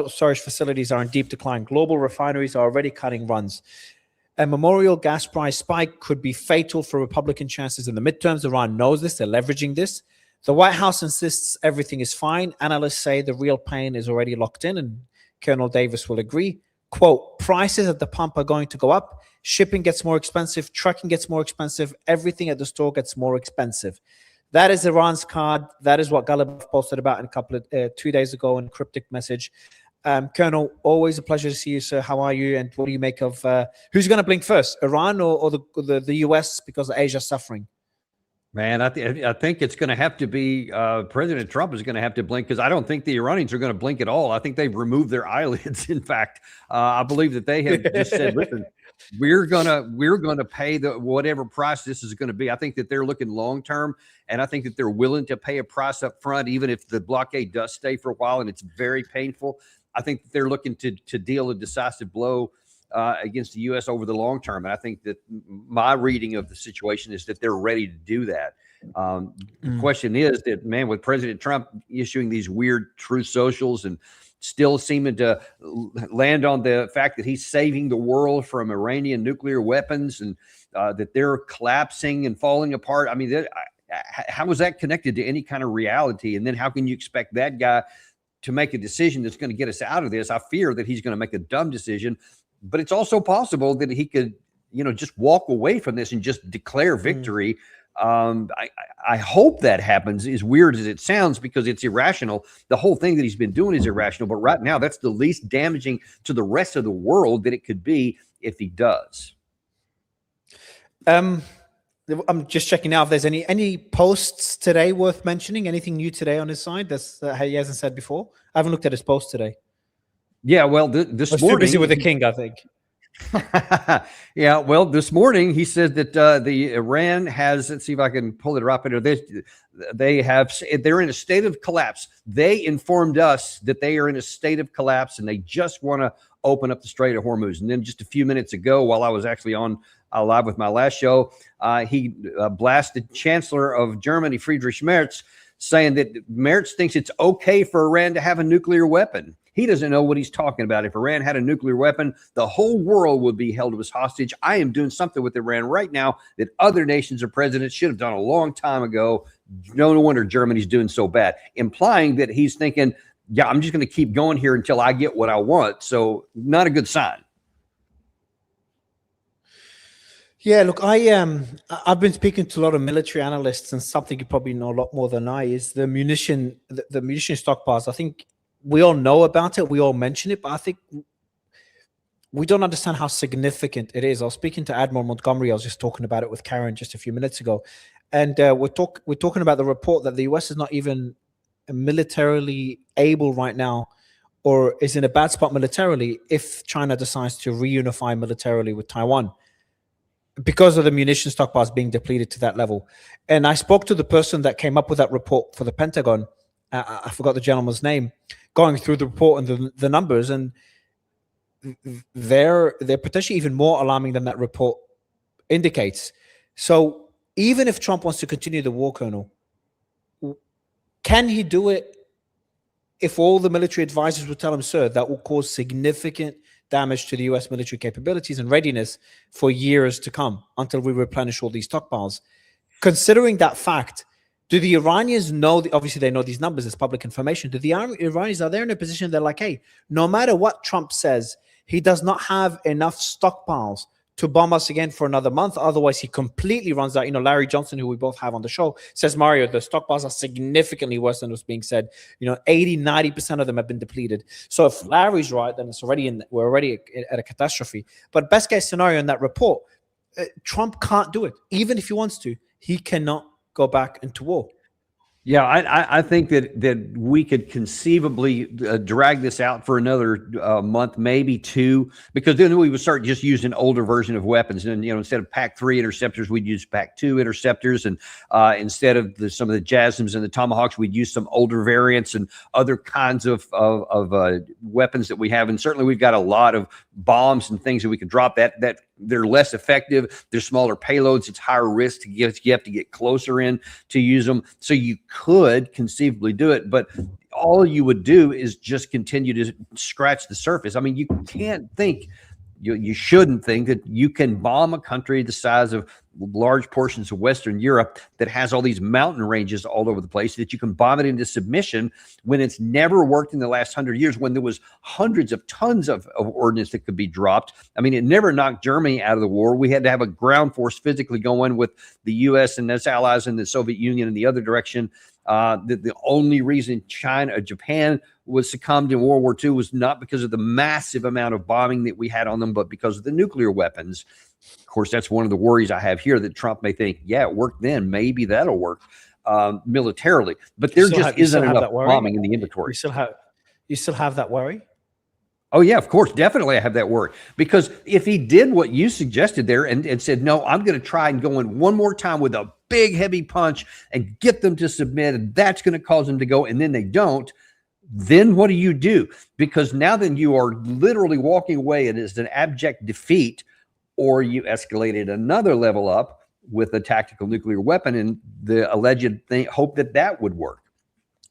storage facilities are in deep decline. Global refineries are already cutting runs. A memorial gas price spike could be fatal for Republican chances in the midterms. Iran knows this. They're leveraging this. The White House insists everything is fine. Analysts say the real pain is already locked in, and Colonel Davis will agree. Quote, prices at the pump are going to go up. Shipping gets more expensive. Trucking gets more expensive. Everything at the store gets more expensive. That is Iran's card. That is what Gallup posted about in a couple of 2 days ago in a cryptic message. Colonel, always a pleasure to see you, sir. How are you? And what do you make of who's going to blink first, Iran or the US, because Asia's suffering? Man, I think it's going to have to be President Trump is going to have to blink, because I don't think the Iranians are going to blink at all. I think they've removed their eyelids. In fact, I believe that they have just said, listen, we're gonna pay the whatever price this is going to be. I think that they're looking long term, and I think that they're willing to pay a price up front, even if the blockade does stay for a while and it's very painful. I think that they're looking to deal a decisive blow against the U.S. over the long term. And I think that my reading of the situation is that they're ready to do that. The question is that, man, with President Trump issuing these weird truth socials and still seeming to land on the fact that he's saving the world from Iranian nuclear weapons, and that they're collapsing and falling apart. I mean, how is that connected to any kind of reality? And then how can you expect that guy to make a decision that's going to get us out of this? I fear that he's going to make a dumb decision, but it's also possible that he could, just walk away from this and just declare victory. I hope that happens, as weird as it sounds, because it's irrational. The whole thing that he's been doing is irrational, but right now that's the least damaging to the rest of the world that it could be if he does. I'm just checking now if there's any posts today worth mentioning. Anything new today on his side that's he hasn't said before? I haven't looked at his post today. Yeah, well, this morning, too busy with the king, I think. Yeah, well, this morning he said that the Iran has. Let's see if I can pull it up into this. They're in a state of collapse. They informed us that they are in a state of collapse, and they just want to open up the Strait of Hormuz. And then just a few minutes ago, while I was actually on live with my last show, he blasted Chancellor of Germany, Friedrich Merz, saying that Merz thinks it's okay for Iran to have a nuclear weapon. He doesn't know what he's talking about. If Iran had a nuclear weapon, the whole world would be held as hostage. I am doing something with Iran right now that other nations or presidents should have done a long time ago. No wonder Germany's doing so bad, implying that he's thinking, yeah, I'm just going to keep going here until I get what I want. So not a good sign. Yeah, look, I've been speaking to a lot of military analysts, and something you probably know a lot more than I is the munition stockpiles. I think we all know about it, we all mention it, but I think we don't understand how significant it is. I was speaking to Admiral Montgomery. I was just talking about it with Karen just a few minutes ago, and we're talking about the report that the US is not even militarily able right now, or is in a bad spot militarily, if China decides to reunify militarily with Taiwan, because of the munition stockpiles being depleted to that level. And I spoke to the person that came up with that report for the Pentagon. I forgot the gentleman's name, going through the report and the numbers, and they're potentially even more alarming than that report indicates. So even if Trump wants to continue the war, Colonel, can he do it if all the military advisors would tell him, sir, that will cause significant damage to the US military capabilities and readiness for years to come until we replenish all these stockpiles? Considering that fact, do the Iranians know, obviously they know these numbers, it's public information, do the Iranians, are they in a position they're like, hey, no matter what Trump says, he does not have enough stockpiles to bomb us again for another month, otherwise he completely runs out. Larry Johnson, who we both have on the show, says, Mario, the stockpiles are significantly worse than was being said. 80-90% of them have been depleted. So if Larry's right, then we're already at a catastrophe. But best case scenario in that report, Trump can't do it. Even if he wants to, he cannot go back into war. Yeah, I think that we could conceivably drag this out for another month, maybe two, because then we would start just using an older version of weapons. And instead of PAC-3 interceptors, we'd use PAC-2 interceptors, and instead of some of the JASSMs and the Tomahawks, we'd use some older variants and other kinds of weapons that we have. And certainly, we've got a lot of bombs and things that we could drop that they're less effective. They're smaller payloads. It's higher risk you have to get closer in to use them. So you could conceivably do it, but all you would do is just continue to scratch the surface. I mean, you can't think, you shouldn't think that you can bomb a country the size of large portions of Western Europe that has all these mountain ranges all over the place, that you can bomb it into submission when it's never worked in the last 100 years, when there was hundreds of tons of ordnance that could be dropped. I mean, it never knocked Germany out of the war. We had to have a ground force physically going with the U.S. and its allies in the Soviet Union in the other direction. The only reason Japan was succumbed in World War II was not because of the massive amount of bombing that we had on them, but because of the nuclear weapons. Of course, that's one of the worries I have here, that Trump may think, yeah, it worked then, maybe that'll work militarily. But there just isn't enough bombing in the inventory. You still have that worry? Oh, yeah, of course. Definitely I have that worry. Because if he did what you suggested there and said, no, I'm going to try and go in one more time with a big, heavy punch and get them to submit, and that's going to cause them to go, and then they don't, then what do? Because now then you are literally walking away and it's an abject defeat, or you escalated another level up with a tactical nuclear weapon and the alleged hope that would work.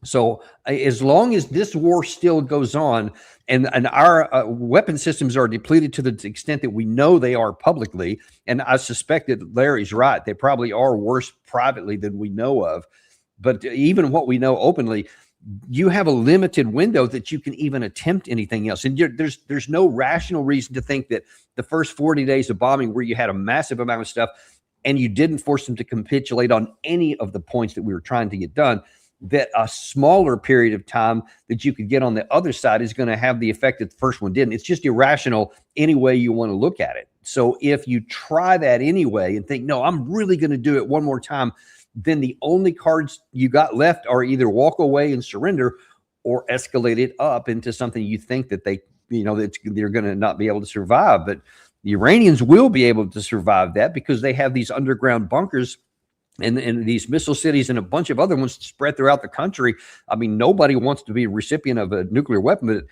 So as long as this war still goes on and our weapon systems are depleted to the extent that we know they are publicly, and I suspect that Larry's right, they probably are worse privately than we know of, but even what we know openly, you have a limited window that you can even attempt anything else. And there's no rational reason to think that the first 40 days of bombing, where you had a massive amount of stuff and you didn't force them to capitulate on any of the points that we were trying to get done, that a smaller period of time that you could get on the other side is going to have the effect that the first one didn't. It's just irrational any way you want to look at it. So if you try that anyway and think, no, I'm really going to do it one more time, then the only cards you got left are either walk away and surrender, or escalate it up into something you think that they're going to not be able to survive. But the Iranians will be able to survive that, because they have these underground bunkers and these missile cities and a bunch of other ones spread throughout the country. I mean, nobody wants to be a recipient of a nuclear weapon, but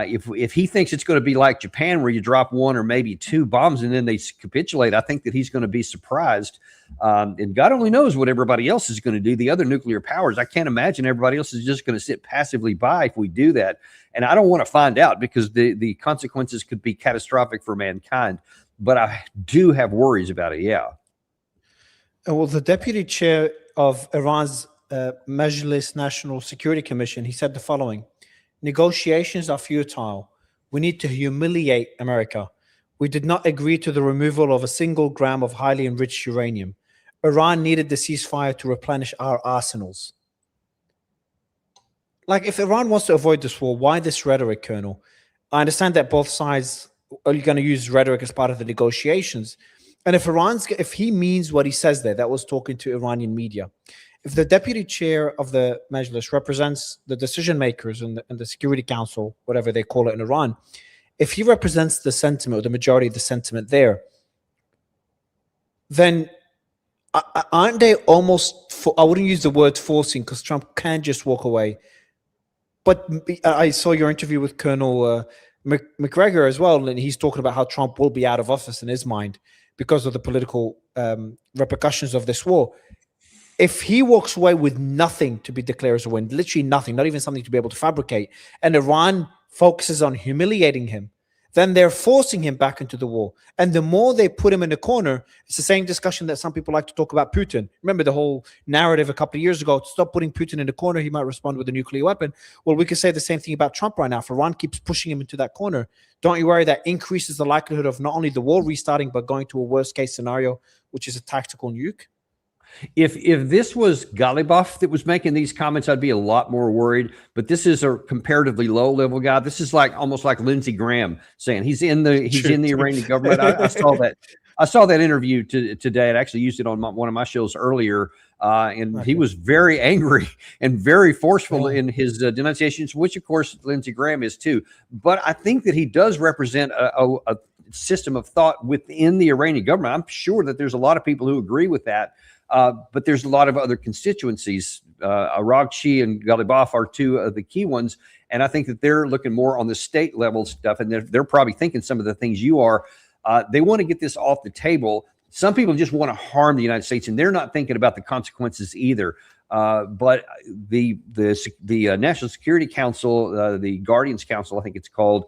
if he thinks it's going to be like Japan, where you drop one or maybe two bombs and then they capitulate, I think that he's going to be surprised. And God only knows what everybody else is going to do. The other nuclear powers, I can't imagine everybody else is just going to sit passively by if we do that. And I don't want to find out, because the consequences could be catastrophic for mankind. But I do have worries about it. Yeah. Well, the deputy chair of Iran's Majlis National Security Commission, he said the following: negotiations are futile. We need to humiliate America. We did not agree to the removal of a single gram of highly enriched uranium. Iran needed the ceasefire to replenish our arsenals. Like, if Iran wants to avoid this war, why this rhetoric, Colonel? I understand that both sides are going to use rhetoric as part of the negotiations. And if he means what he says there, that was talking to Iranian media. If the deputy chair of the Majlis represents the decision makers in the Security Council, whatever they call it in Iran, if he represents the sentiment, or the majority of the sentiment there, then aren't they almost, I wouldn't use the word forcing, because Trump can just walk away. But I saw your interview with Colonel McGregor as well, and he's talking about how Trump will be out of office in his mind because of the political repercussions of this war. If he walks away with nothing to be declared as a win, literally nothing, not even something to be able to fabricate, and Iran focuses on humiliating him, then they're forcing him back into the war. And the more they put him in the corner, it's the same discussion that some people like to talk about Putin. Remember the whole narrative a couple of years ago, stop putting Putin in the corner, he might respond with a nuclear weapon. Well, we could say the same thing about Trump right now. If Iran keeps pushing him into that corner, don't you worry that increases the likelihood of not only the war restarting, but going to a worst case scenario, which is a tactical nuke? If this was Ghalibaf that was making these comments, I'd be a lot more worried. But this is a comparatively low level guy. This is like almost like Lindsey Graham saying he's in the Iranian government. I saw that interview today. I actually used it on one of my shows earlier, and he was very angry and very forceful in his denunciations, which of course Lindsey Graham is too. But I think that he does represent a system of thought within the Iranian government. I'm sure that there's a lot of people who agree with that. But there's a lot of other constituencies. Araghchi and Ghalibaf are two of the key ones. And I think that they're looking more on the state level stuff. And they're probably thinking some of the things you are. They want to get this off the table. Some people just want to harm the United States, and they're not thinking about the consequences either. But the National Security Council, the Guardians Council, I think it's called,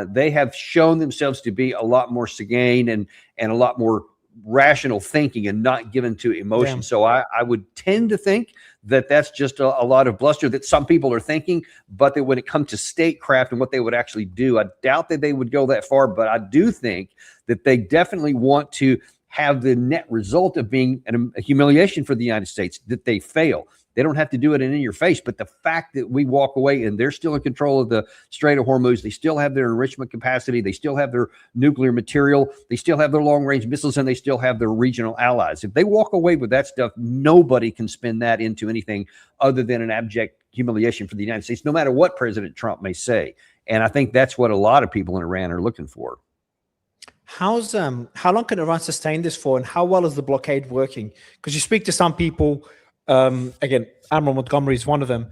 they have shown themselves to be a lot more serene and a lot more rational thinking and not given to emotion. So I would tend to think that that's just a lot of bluster that some people are thinking, but that when it comes to statecraft and what they would actually do, I doubt that they would go that far. But I do think that they definitely want to have the net result of being a humiliation for the United States, that they fail. They don't have to do it in your face, but the fact that we walk away and they're still in control of the Strait of Hormuz, they still have their enrichment capacity, they still have their nuclear material, they still have their long-range missiles, and they still have their regional allies. If they walk away with that stuff, nobody can spin that into anything other than an abject humiliation for the United States, no matter what President Trump may say. And I think that's what a lot of people in Iran are looking for. How long can Iran sustain this for, and how well is the blockade working? Because you speak to some people, again, Admiral Montgomery is one of them,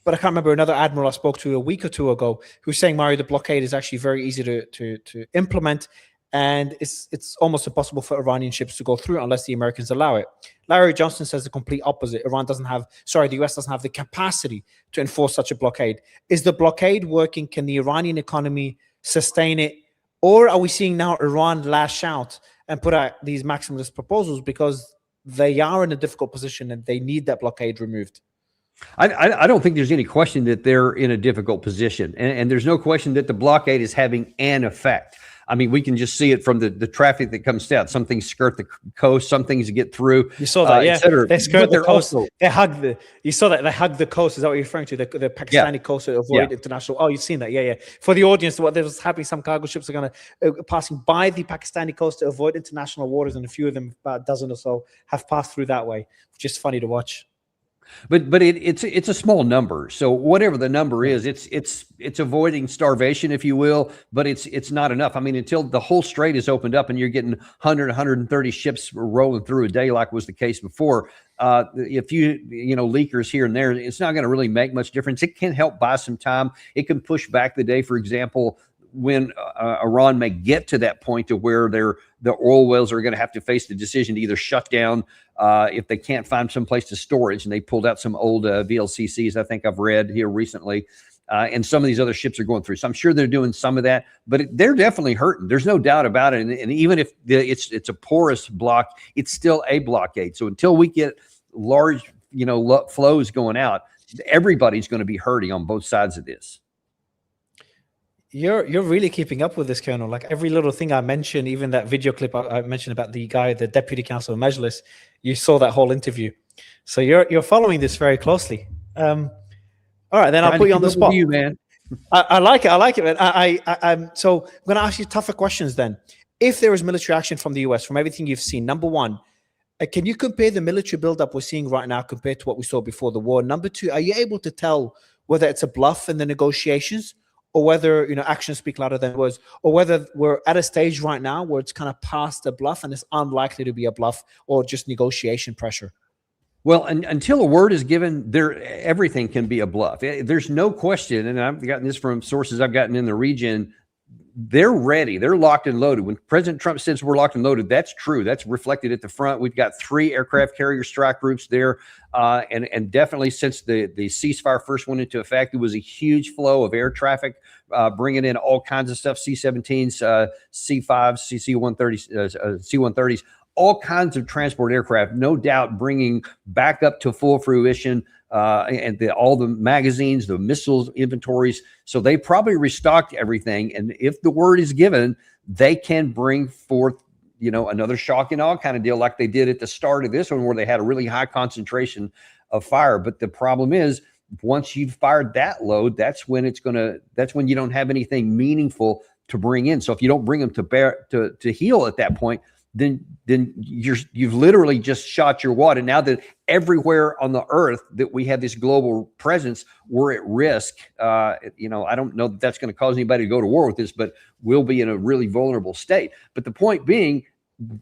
but I can't remember another admiral I spoke to a week or two ago who's saying, Mario, the blockade is actually very easy to implement, and it's almost impossible for Iranian ships to go through unless the Americans allow it. Larry Johnson says the complete opposite. The US doesn't have the capacity to enforce such a blockade. Is the blockade working? Can the Iranian economy sustain it? Or are we seeing now Iran lash out and put out these maximalist proposals because they are in a difficult position and they need that blockade removed? I don't think there's any question that they're in a difficult position. And there's no question that the blockade is having an effect. I mean, we can just see it from the traffic that comes down. Some things skirt the coast, some things get through. You saw that, yeah. They skirt the coast. Also, they hug the. You saw that they hug the coast. Is that what you're referring to? The Pakistani coast to avoid international. Oh, you've seen that, yeah. For the audience, what there was happening, some cargo ships are going to passing by the Pakistani coast to avoid international waters, and a few of them, about a dozen or so, have passed through that way. Which is funny to watch. But it's a small number. So whatever the number is, it's avoiding starvation, if you will, but it's not enough. I mean, until the whole strait is opened up and you're getting 100, 130 ships rolling through a day, like was the case before, if you leakers here and there, it's not going to really make much difference. It can help buy some time. It can push back the day, for example, when Iran may get to that point to where the oil wells are going to have to face the decision to either shut down if they can't find some place to storage. And they pulled out some old VLCCs, I think I've read here recently. And some of these other ships are going through. So I'm sure they're doing some of that, but they're definitely hurting. There's no doubt about it. And even if it's a porous block, it's still a blockade. So until we get large, flows going out, everybody's going to be hurting on both sides of this. You're really keeping up with this, Colonel. Like every little thing I mentioned, even that video clip I mentioned about the guy, the Deputy Council of Majlis, you saw that whole interview. So you're following this very closely. All right, then I'll put you on the spot. You, man. I like it, man. I'm so I'm going to ask you tougher questions then. If there is military action from the US, from everything you've seen, number one, can you compare the military buildup we're seeing right now compared to what we saw before the war? Number two, are you able to tell whether it's a bluff in the negotiations, or whether actions speak louder than words, or whether we're at a stage right now where it's kind of past a bluff and it's unlikely to be a bluff or just negotiation pressure? Well, until a word is given, everything can be a bluff. There's no question, and I've gotten this from sources I've gotten in the region. They're ready. They're locked and loaded. When President Trump says we're locked and loaded, that's true. That's reflected at the front. We've got 3 aircraft carrier strike groups there. And definitely since the ceasefire first went into effect, there was a huge flow of air traffic, bringing in all kinds of stuff, C-17s, C-5s, C-130s, all kinds of transport aircraft, no doubt bringing back up to full fruition and all the magazines, the missiles inventories. So they probably restocked everything. And if the word is given, they can bring forth, another shock and awe kind of deal like they did at the start of this one, where they had a really high concentration of fire. But the problem is, once you've fired that load, that's when you don't have anything meaningful to bring in. So if you don't bring them to heal at that point, then you've literally just shot your wad. And now that everywhere on the earth that we have this global presence, we're at risk. I don't know that that's going to cause anybody to go to war with this, but we'll be in a really vulnerable state. But the point being,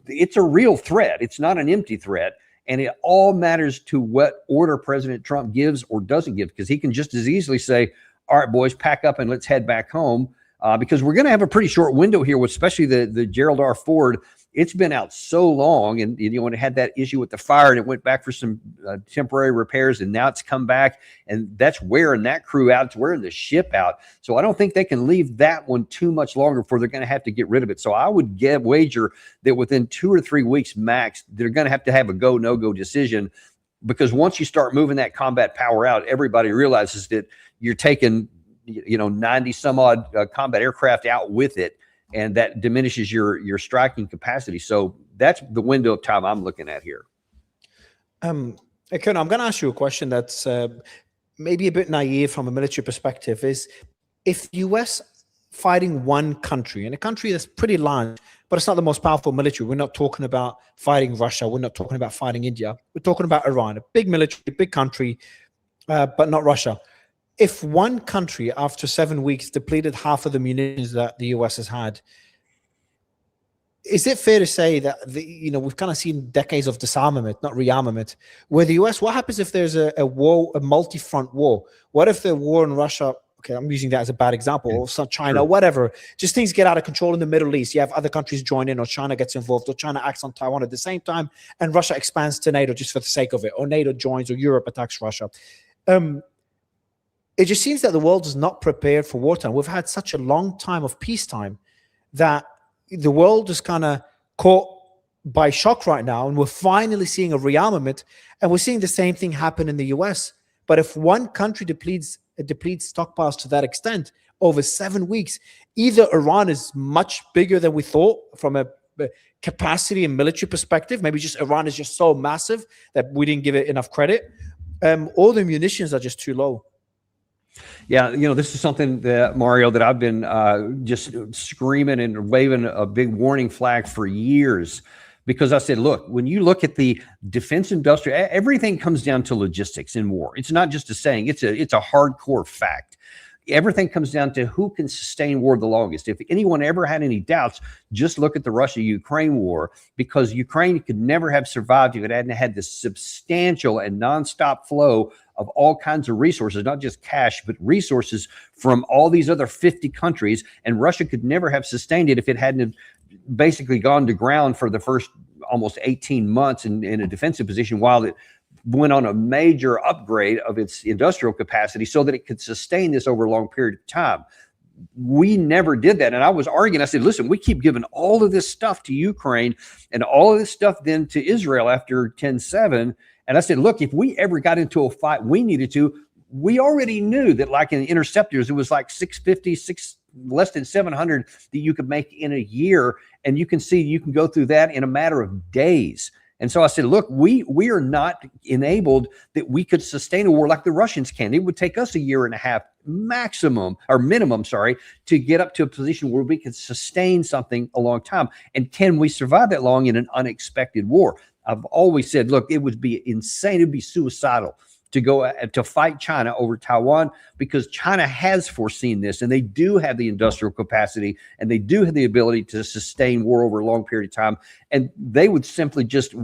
it's a real threat. It's not an empty threat. And it all matters to what order President Trump gives or doesn't give, because he can just as easily say, all right, boys, pack up and let's head back home. Because we're going to have a pretty short window here, with especially the Gerald R. Ford it's been out so long, and when it had that issue with the fire, and it went back for some temporary repairs, and now it's come back, and that's wearing that crew out. It's wearing the ship out. So I don't think they can leave that one too much longer before they're going to have to get rid of it. So I would wager that within 2 or 3 weeks max, they're going to have a go no go decision, because once you start moving that combat power out, everybody realizes that you're taking 90 some odd combat aircraft out with it, and that diminishes your striking capacity. So that's the window of time I'm looking at here. Colonel, I'm going to ask you a question that's maybe a bit naive from a military perspective. Is if US fighting one country, and a country that's pretty large, but it's not the most powerful military. We're not talking about fighting Russia. We're not talking about fighting India. We're talking about Iran, a big military, big country, but not Russia. If one country, after 7 weeks, depleted half of the munitions that the US has had, is it fair to say that we've kind of seen decades of disarmament, not rearmament, where the US, what happens if there's a war, a multi-front war? What if the war in Russia, okay, I'm using that as a bad example, or some China, sure, whatever, just things get out of control in the Middle East. You have other countries join in, or China gets involved, or China acts on Taiwan at the same time, and Russia expands to NATO just for the sake of it, or NATO joins, or Europe attacks Russia. It just seems that the world is not prepared for wartime. We've had such a long time of peacetime that the world is kind of caught by shock right now, and we're finally seeing a rearmament, and we're seeing the same thing happen in the US. But if one country depletes stockpiles to that extent over 7 weeks, either Iran is much bigger than we thought from a capacity and military perspective, maybe just Iran is just so massive that we didn't give it enough credit, or the munitions are just too low. Yeah, this is something that, Mario, that I've been just screaming and waving a big warning flag for years, because I said, look, when you look at the defense industry, everything comes down to logistics in war. It's not just a saying, it's a hardcore fact. Everything comes down to who can sustain war the longest. If anyone ever had any doubts, just look at the Russia-Ukraine war, because Ukraine could never have survived if it hadn't had this substantial and nonstop flow of all kinds of resources, not just cash, but resources from all these other 50 countries. And Russia could never have sustained it if it hadn't basically gone to ground for the first almost 18 months in a defensive position, while it went on a major upgrade of its industrial capacity so that it could sustain this over a long period of time. We never did that. And I was arguing, I said, listen, we keep giving all of this stuff to Ukraine and all of this stuff then to Israel after 10/7. And I said, look, if we ever got into a fight we needed to, we already knew that, like in interceptors, it was like 650, less than 700 that you could make in a year. And you can see you can go through that in a matter of days. And so I said, look, we are not enabled that we could sustain a war like the Russians can. It would take us 1.5 years minimum, to get up to a position where we could sustain something a long time. And can we survive that long in an unexpected war? I've always said, look, it would be insane. It'd be suicidal to go to fight China over Taiwan, because China has foreseen this, and they do have the industrial capacity, and they do have the ability to sustain war over a long period of time. And they would simply just,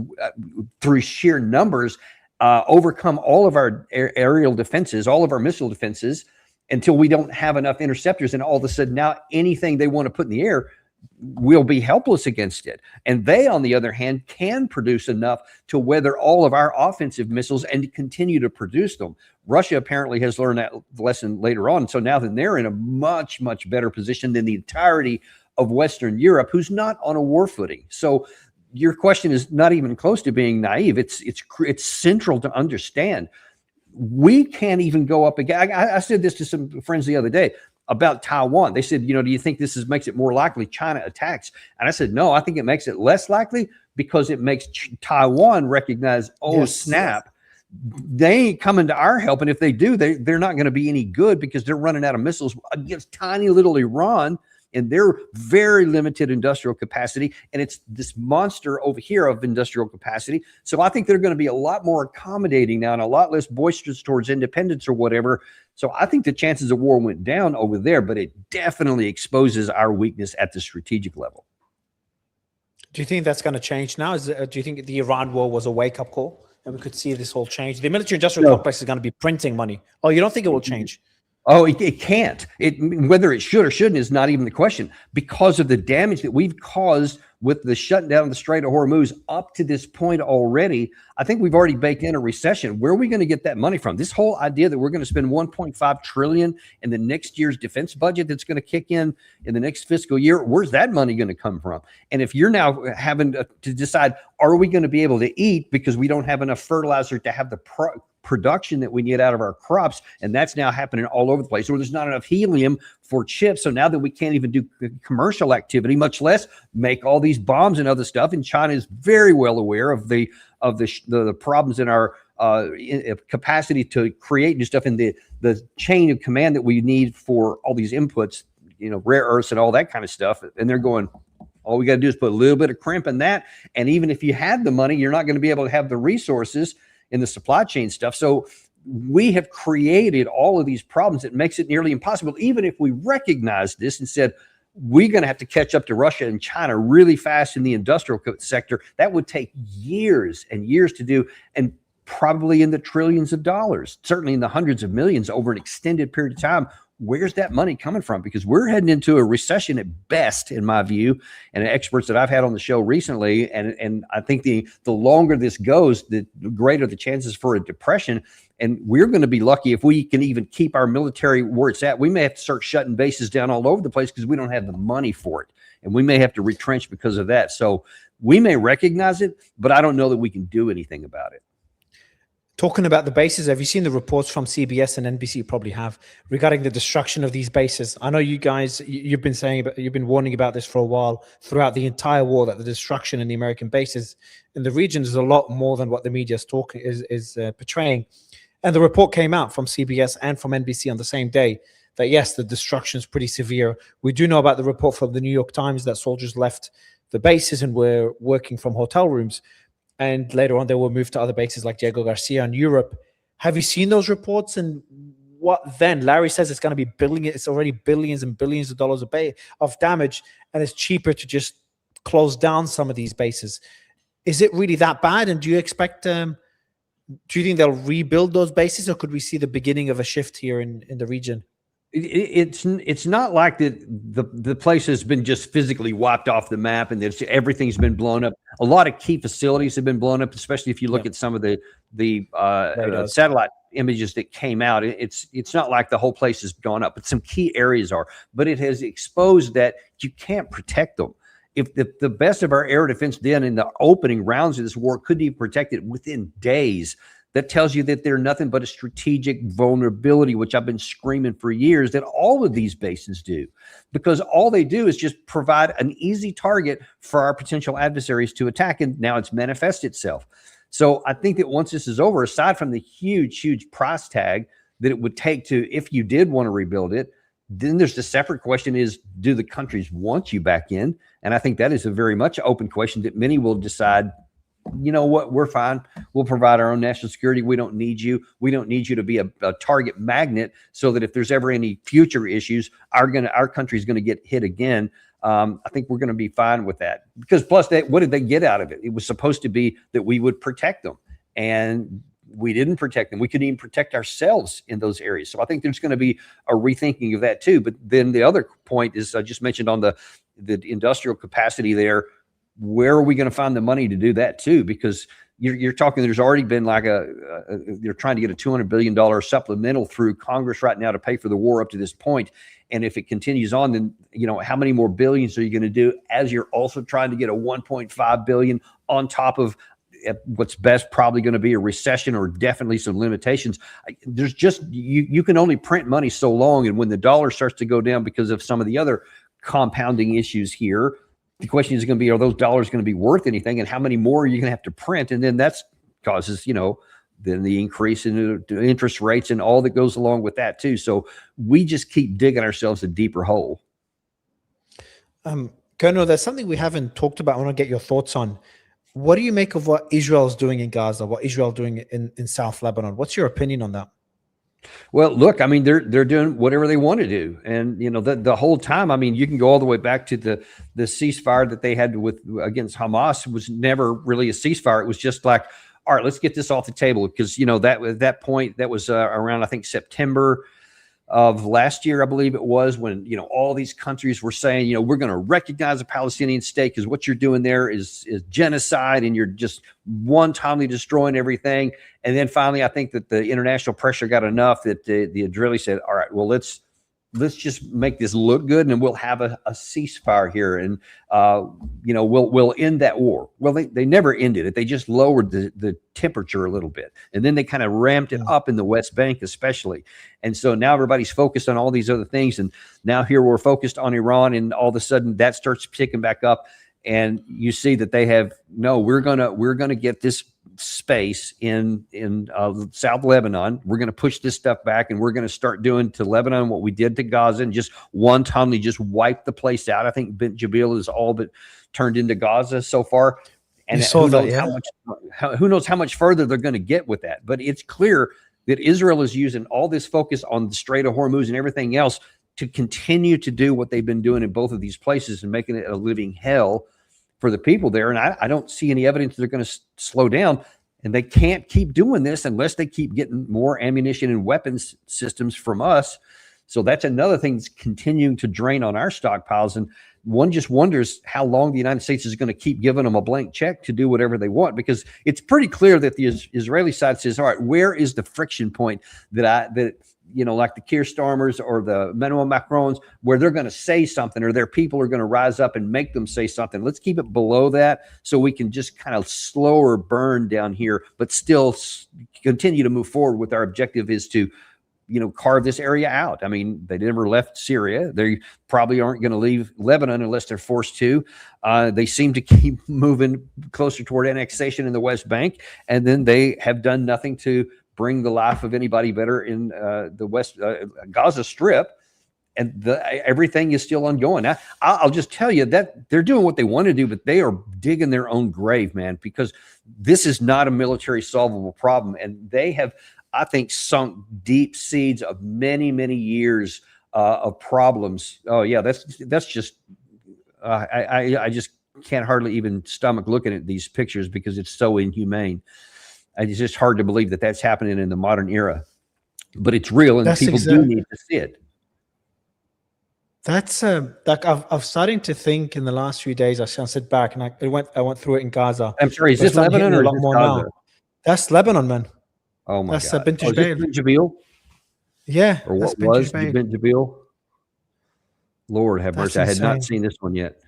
through sheer numbers, overcome all of our aerial defenses, all of our missile defenses, until we don't have enough interceptors. And all of a sudden now anything they want to put in the air, we'll be helpless against it. And they, on the other hand, can produce enough to weather all of our offensive missiles and to continue to produce them. Russia apparently has learned that lesson later on. So now that they're in a much, much better position than the entirety of Western Europe, who's not on a war footing. So your question is not even close to being naive. It's central to understand. We can't even go up again. I said this to some friends the other day about Taiwan. They said, do you think this makes it more likely China attacks? And I said, no, I think it makes it less likely, because it makes Taiwan recognize, snap, they ain't coming to our help. And if they do, they're not going to be any good, because they're running out of missiles against tiny little Iran and their very limited industrial capacity. And it's this monster over here of industrial capacity. So I think they're going to be a lot more accommodating now and a lot less boisterous towards independence or whatever. So I think the chances of war went down over there, but it definitely exposes our weakness at the strategic level. Do you think that's going to change now? Do you think the Iran war was a wake-up call and we could see this whole change? The military-industrial complex is going to be printing money. Oh, you don't think it will change? Oh, it can't. Whether it should or shouldn't is not even the question, because of the damage that we've caused with the shutting down of the Strait of Hormuz up to this point already, I think we've already baked in a recession. Where are we going to get that money from? This whole idea that we're going to spend $1.5 trillion in the next year's defense budget that's going to kick in the next fiscal year, where's that money going to come from? And if you're now having to decide, are we going to be able to eat because we don't have enough fertilizer to have the production that we need out of our crops, and that's now happening all over the place, or there's not enough helium for chips, so now that we can't even do commercial activity, much less make all these bombs and other stuff, and China is very well aware of the problems in our capacity to create new stuff in the chain of command that we need for all these inputs, rare earths and all that kind of stuff, and they're going, all we got to do is put a little bit of crimp in that, and even if you had the money, you're not going to be able to have the resources in the supply chain stuff. So we have created all of these problems that makes it nearly impossible. Even if we recognized this and said, we're going to have to catch up to Russia and China really fast in the industrial sector, that would take years and years to do, and probably in the trillions of dollars, certainly in the hundreds of millions over an extended period of time. Where's that money coming from? Because we're heading into a recession at best, in my view, and experts that I've had on the show recently. And I think the longer this goes, the greater the chances for a depression. And we're going to be lucky if we can even keep our military where it's at. We may have to start shutting bases down all over the place because we don't have the money for it. And we may have to retrench because of that. So we may recognize it, but I don't know that we can do anything about it. Talking about the bases, have you seen the reports from CBS and NBC? You probably have, regarding the destruction of these bases. I know you guys, you've been warning about this for a while throughout the entire war, that the destruction in the American bases in the region is a lot more than what the media is portraying. And the report came out from CBS and from NBC on the same day that yes, the destruction is pretty severe. We do know about the report from the New York Times that soldiers left the bases and were working from hotel rooms. And later on, they will move to other bases like Diego Garcia in Europe. Have you seen those reports? And what then? Larry says it's going to be it's already billions and billions of dollars of damage, and it's cheaper to just close down some of these bases. Is it really that bad? And do you expect, do you think they'll rebuild those bases, or could we see the beginning of a shift here in the region? It's not like the place has been just physically wiped off the map and everything's been blown up. A lot of key facilities have been blown up, especially if you look at some of the satellite images that came out. It's not like the whole place has gone up, but some key areas are. But it has exposed that you can't protect them. If the best of our air defense then in the opening rounds of this war couldn't even protect it within days, that tells you that they're nothing but a strategic vulnerability, which I've been screaming for years that all of these bases do, because all they do is just provide an easy target for our potential adversaries to attack. And now it's manifested itself. So I think that once this is over, aside from the huge, huge price tag that it would take to, if you did want to rebuild it, then there's the separate question is, do the countries want you back in? And I think that is a very much open question that many will decide, you know what, we're fine. We'll provide our own national security. We don't need you. We don't need you to be a target magnet so that if there's ever any future issues, our country is going to get hit again. I think we're going to be fine with that, because plus what did they get out of it? It was supposed to be that we would protect them, and we didn't protect them. We couldn't even protect ourselves in those areas. So I think there's going to be a rethinking of that too. But then the other point is, I just mentioned on the industrial capacity there, where are we going to find the money to do that too? Because you're talking, there's already been like they're trying to get a $200 billion supplemental through Congress right now to pay for the war up to this point. And if it continues on, then, how many more billions are you going to do as you're also trying to get a 1.5 billion on top of what's best probably going to be a recession or definitely some limitations. There's just, you can only print money so long. And when the dollar starts to go down because of some of the other compounding issues here, the question is going to be, are those dollars going to be worth anything? And how many more are you going to have to print? And then that causes, then the increase in interest rates and all that goes along with that too. So we just keep digging ourselves a deeper hole. Colonel, there's something we haven't talked about. I want to get your thoughts on. What do you make of what Israel's doing in Gaza, what Israel doing in South Lebanon? What's your opinion on that? Well, look, I mean, they're doing whatever they want to do. And, the whole time, I mean, you can go all the way back to the ceasefire that they had against Hamas was never really a ceasefire. It was just like, all right, let's get this off the table. Because, at that point, that was around, I think, September of last year, I believe it was, when, you know, all these countries were saying, you know, we're going to recognize a Palestinian state because what you're doing there is genocide, and you're just wantonly destroying everything. And then finally, I think that the international pressure got enough that the Israelis said, all right, well, let's just make this look good, and we'll have a ceasefire here, and you know, we'll end that war. Well, they never ended it. They just lowered the temperature a little bit, and then they kind of ramped it up in the West Bank especially. And so now everybody's focused on all these other things, and now here we're focused on Iran, and all of a sudden that starts picking back up, and you see that they have, no, we're gonna get this space in South Lebanon. We're going to push this stuff back, and we're going to start doing to Lebanon what we did to Gaza, and just wantonly just wipe the place out. I think Bint Jbeil is all but turned into Gaza so far, and who knows how much further they're going to get with that. But it's clear that Israel is using all this focus on the Strait of Hormuz and everything else to continue to do what they've been doing in both of these places, and making it a living hell for the people there. And I don't see any evidence they're going to slow down, and they can't keep doing this unless they keep getting more ammunition and weapons systems from us. So that's another thing that's continuing to drain on our stockpiles. And one just wonders how long the United States is going to keep giving them a blank check to do whatever they want, because it's pretty clear that the Israeli side says, all right, where is the friction point that you know, like the Keir Starmers or the Emmanuel Macrons, where they're going to say something, or their people are going to rise up and make them say something. Let's keep it below that, so we can just kind of slower burn down here, but still continue to move forward with our objective is to, you know, carve this area out. I mean, they never left Syria. They probably aren't going to leave Lebanon unless they're forced to. They seem to keep moving closer toward annexation in the West Bank, and then they have done nothing to bring the life of anybody better in the West Gaza Strip, and everything is still ongoing. Now, I'll just tell you that they're doing what they want to do, but they are digging their own grave, man, because this is not a military solvable problem, and they have, I think, sunk deep seeds of many, many years of problems. Oh yeah, that's just I just can't hardly even stomach looking at these pictures because it's so inhumane. It's just hard to believe that that's happening in the modern era, but it's real, and people do need to see it. That's like I've starting to think in the last few days. I sit back and I went through it in Gaza. I'm sorry, is this Lebanon or a lot more now? That's Lebanon, man. Oh my God, Bint Jbeil. Yeah, or what was Bint Jbeil? Lord have mercy, I had not seen this one yet.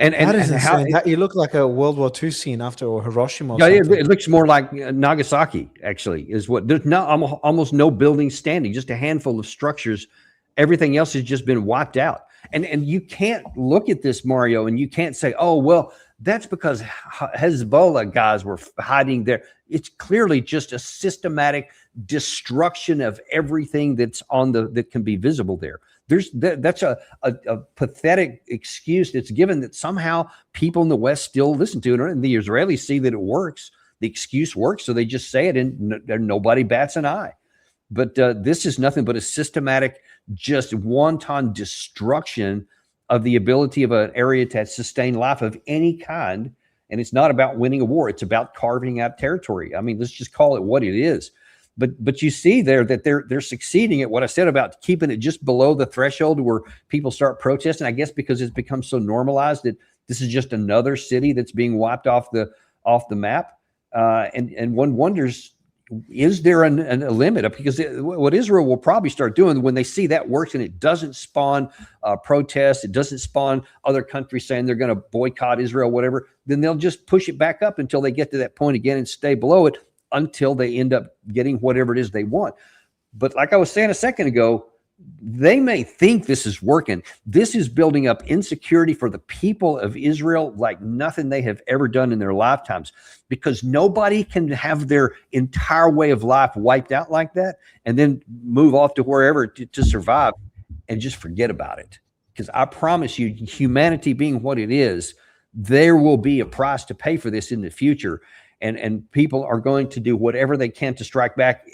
And how you look like a World War II scene after Hiroshima. Yeah, it looks more like Nagasaki. Actually, is what there's almost no buildings standing, just a handful of structures. Everything else has just been wiped out. And you can't look at this, Mario, and you can't say, oh well, that's because Hezbollah guys were hiding there. It's clearly just a systematic destruction of everything that's that can be visible there. That's a pathetic excuse that's given that somehow people in the West still listen to it, and the Israelis see that it works. The excuse works, so they just say it, and nobody bats an eye. But this is nothing but a systematic, just wanton destruction of the ability of an area to sustain life of any kind. And it's not about winning a war; it's about carving out territory. I mean, let's just call it what it is. But you see there that they're succeeding at what I said about keeping it just below the threshold where people start protesting. I guess because it's become so normalized that this is just another city that's being wiped off the map. And one wonders, is there a limit? Because what Israel will probably start doing when they see that works and it doesn't spawn protests, it doesn't spawn other countries saying they're going to boycott Israel, whatever, then they'll just push it back up until they get to that point again and stay below it, until they end up getting whatever it is they want. But like I was saying a second ago, they may think this is working. This is building up insecurity for the people of Israel like nothing they have ever done in their lifetimes, because nobody can have their entire way of life wiped out like that and then move off to wherever to survive and just forget about it. Because I promise you, humanity being what it is, there will be a price to pay for this in the future. And people are going to do whatever they can to strike back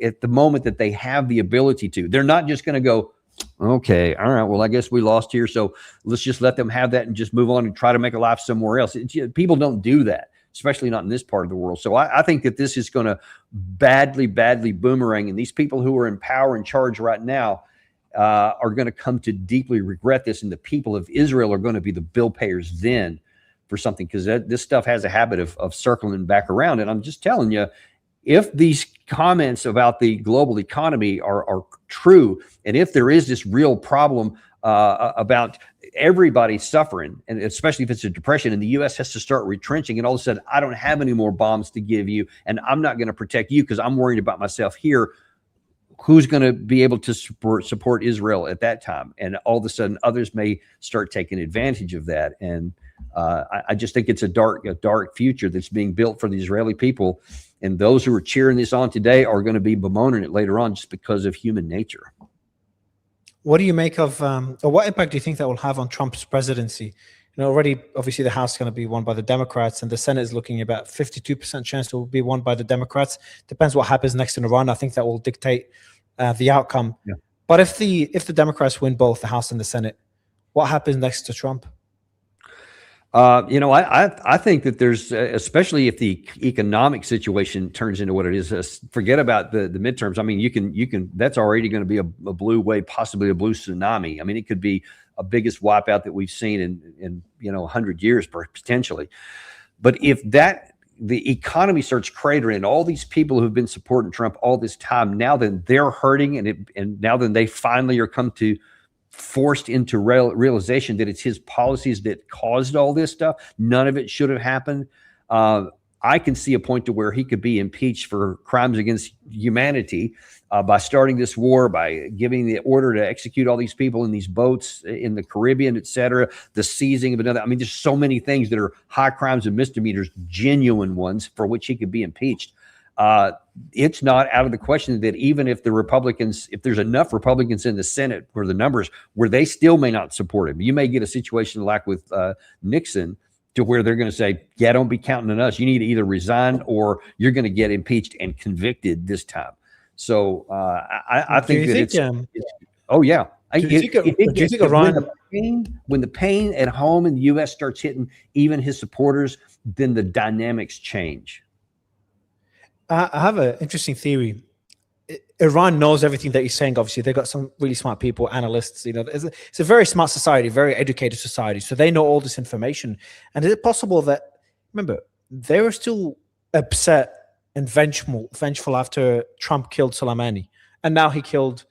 at the moment that they have the ability to. They're not just going to go, okay, all right, well, I guess we lost here, so let's just let them have that and just move on and try to make a life somewhere else. People don't do that. especially not in this part of the world. So I think that this is going to badly boomerang, and these people who are in power and charge right now are going to come to deeply regret this, and the people of Israel are going to be the bill payers then for something, because this stuff has a habit of circling back around. And I'm just telling you, if these comments about the global economy are true, and if there is this real problem about everybody suffering, and especially if it's a depression, and the U.S. has to start retrenching, and all of a sudden, I don't have any more bombs to give you, and I'm not going to protect you because I'm worried about myself here, who's going to be able to support Israel at that time? And all of a sudden, others may start taking advantage of that. And I just think it's a dark future that's being built for the Israeli people. And those who are cheering this on today are going to be bemoaning it later on just because of human nature. What do you make of, or what impact do you think that will have on Trump's presidency? You know, already, obviously, the House is going to be won by the Democrats, and the Senate is looking about 52% chance it will be won by the Democrats. Depends what happens next in Iran. I think that will dictate the outcome. Yeah. But if the Democrats win both the House and the Senate, what happens next to Trump? You know, I think that there's, especially if the economic situation turns into what it is, forget about the midterms. I mean, you can, that's already going to be a blue wave, possibly a blue tsunami. I mean, it could be a biggest wipeout that we've seen in 100 years potentially. But if the economy starts cratering, all these people who've been supporting Trump all this time, now then they're hurting, and now then they finally are forced into realization that it's his policies that caused all this stuff. None of it should have happened. I can see a point to where he could be impeached for crimes against humanity by starting this war, by giving the order to execute all these people in these boats in the Caribbean, et cetera, the seizing of another. I mean, there's so many things that are high crimes and misdemeanors, genuine ones for which he could be impeached. It's not out of the question that even if if there's enough Republicans in the Senate where the numbers, where they still may not support him, you may get a situation like with Nixon, to where they're going to say, yeah, don't be counting on us. You need to either resign or you're going to get impeached and convicted this time. So I think that it's oh yeah. Do you think Iran, when the pain at home in the U.S. starts hitting even his supporters, then the dynamics change. I have an interesting theory. Iran knows everything that you're saying. Obviously, they've got some really smart people, analysts. You know, it's a very smart society, very educated society. So they know all this information. And is it possible that, remember, they were still upset and vengeful after Trump killed Soleimani, and now he killed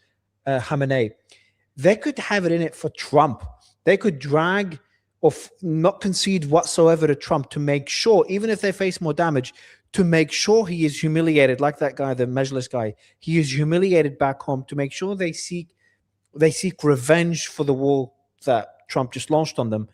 Khamenei. They could have it in it for Trump. They could drag or not concede whatsoever to Trump to make sure, even if they face more damage, to make sure he is humiliated, like that guy, the Majlis guy. He is humiliated back home, to make sure they seek revenge for the war that Trump just launched on them.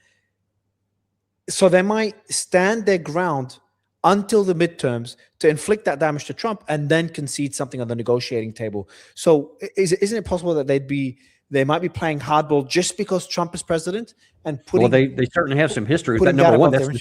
So they might stand their ground until the midterms to inflict that damage to Trump and then concede something on the negotiating table. So isn't it possible that they might be playing hardball just because Trump is president and putting? Well, they certainly have some history with that. Number one,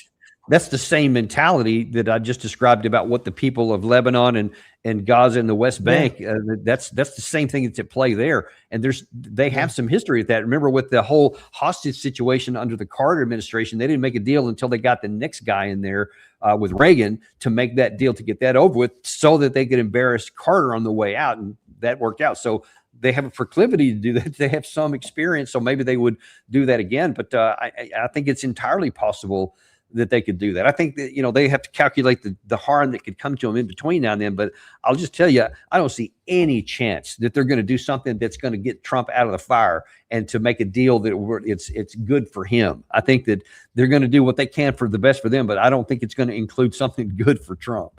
that's the same mentality that I just described about what the people of Lebanon and Gaza and the West Bank, that's the same thing that's at play there. And they have some history with that. Remember, with the whole hostage situation under the Carter administration, they didn't make a deal until they got the next guy in there with Reagan to make that deal, to get that over with, so that they could embarrass Carter on the way out. And that worked out. So they have a proclivity to do that. They have some experience, so maybe they would do that again. But I think it's entirely possible that they could do that. I think that, they have to calculate the harm that could come to them in between now and then. But I'll just tell you, I don't see any chance that they're going to do something that's going to get Trump out of the fire and to make a deal that it's good for him. I think that they're going to do what they can for the best for them, but I don't think it's going to include something good for Trump.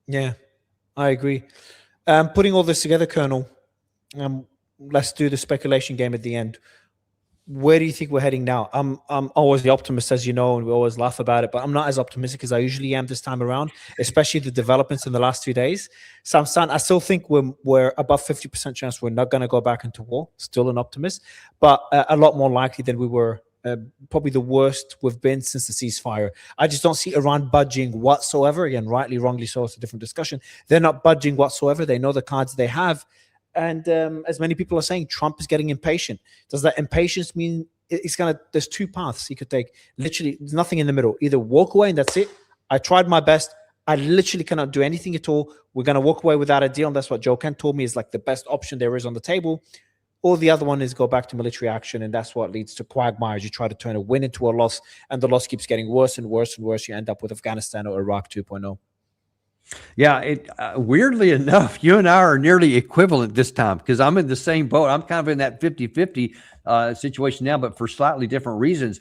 Yeah, I agree. Putting all this together, Colonel, let's do the speculation game at the end. Where do you think we're heading now? I'm always the optimist, as you know, and we always laugh about it, but I'm not as optimistic as I usually am this time around, especially the developments in the last 2 days. So I still think we're above 50% chance we're not going to go back into war. Still an optimist, but a lot more likely than we were. Probably the worst we've been since the ceasefire. I just don't see Iran budging whatsoever. Again, rightly, wrongly so, it's a different discussion. They're not budging whatsoever. They know the cards they have. And as many people are saying, Trump is getting impatient. Does that impatience mean there's two paths he could take? Literally, there's nothing in the middle. Either walk away and that's it, I tried my best. I literally cannot do anything at all. We're going to walk away without a deal. And that's what Joe Kent told me is like the best option there is on the table. Or the other one is go back to military action. And that's what leads to quagmires. You try to turn a win into a loss, and the loss keeps getting worse and worse and worse. You end up with Afghanistan or Iraq 2.0. Yeah, weirdly enough, you and I are nearly equivalent this time, because I'm in the same boat. I'm kind of in that 50-50 situation now, but for slightly different reasons.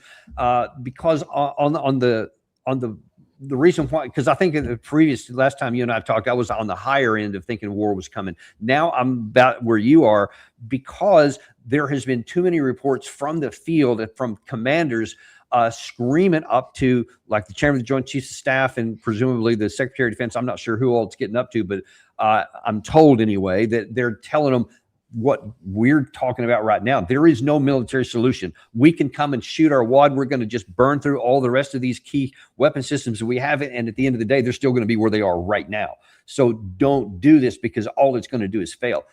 Because on the reason why, because I think in the last time you and I talked, I was on the higher end of thinking war was coming. Now I'm about where you are, because there has been too many reports from the field and from commanders screaming up to like the chairman of the Joint Chiefs of Staff and presumably the Secretary of Defense. I'm not sure who all it's getting up to, but I'm told anyway that they're telling them what we're talking about right now. There is no military solution. We can come and shoot our wad. We're going to just burn through all the rest of these key weapon systems that we have. And at the end of the day, they're still going to be where they are right now. So don't do this, because all it's going to do is fail.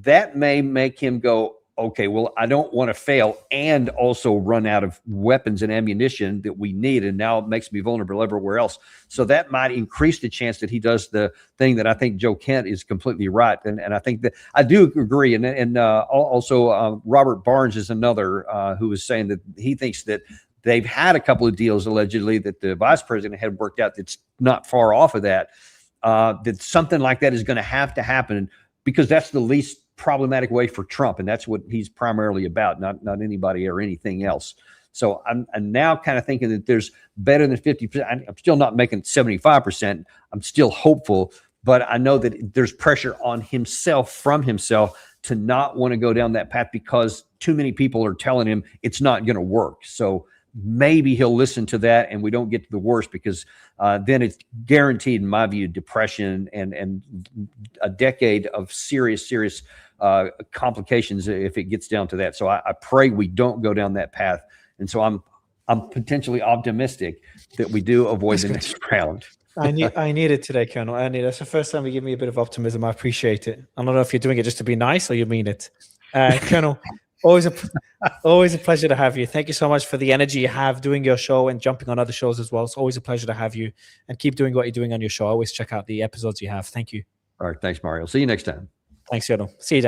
That may make him go, okay, well, I don't want to fail and also run out of weapons and ammunition that we need. And now it makes me vulnerable everywhere else. So that might increase the chance that he does the thing that I think Joe Kent is completely right. And I think that I do agree. And also Robert Barnes is another who was saying that he thinks that they've had a couple of deals allegedly that the vice president had worked out that's not far off of that, that something like that is going to happen, because that's the least problematic way for Trump, and that's what he's primarily about, not anybody or anything else. So I'm now kind of thinking that there's better than 50%. I'm still not making 75%. I'm still hopeful, but I know that there's pressure on himself from himself to not want to go down that path, because too many people are telling him it's not going to work. So maybe he'll listen to that and we don't get to the worst, because then it's guaranteed, in my view, depression and a decade of serious complications if it gets down to that. So I pray we don't go down that path. And so I'm potentially optimistic that we do avoid the next round. I need it today, Colonel. That's the first time you give me a bit of optimism. I appreciate it. I don't know if you're doing it just to be nice or you mean it. Colonel, always a pleasure to have you. Thank you so much for the energy you have doing your show and jumping on other shows as well. It's always a pleasure to have you, and keep doing what you're doing on your show. I always check out the episodes you have. Thank you. All right. Thanks, Mario. See you next time. Thanks, Colonel. See you, Dan.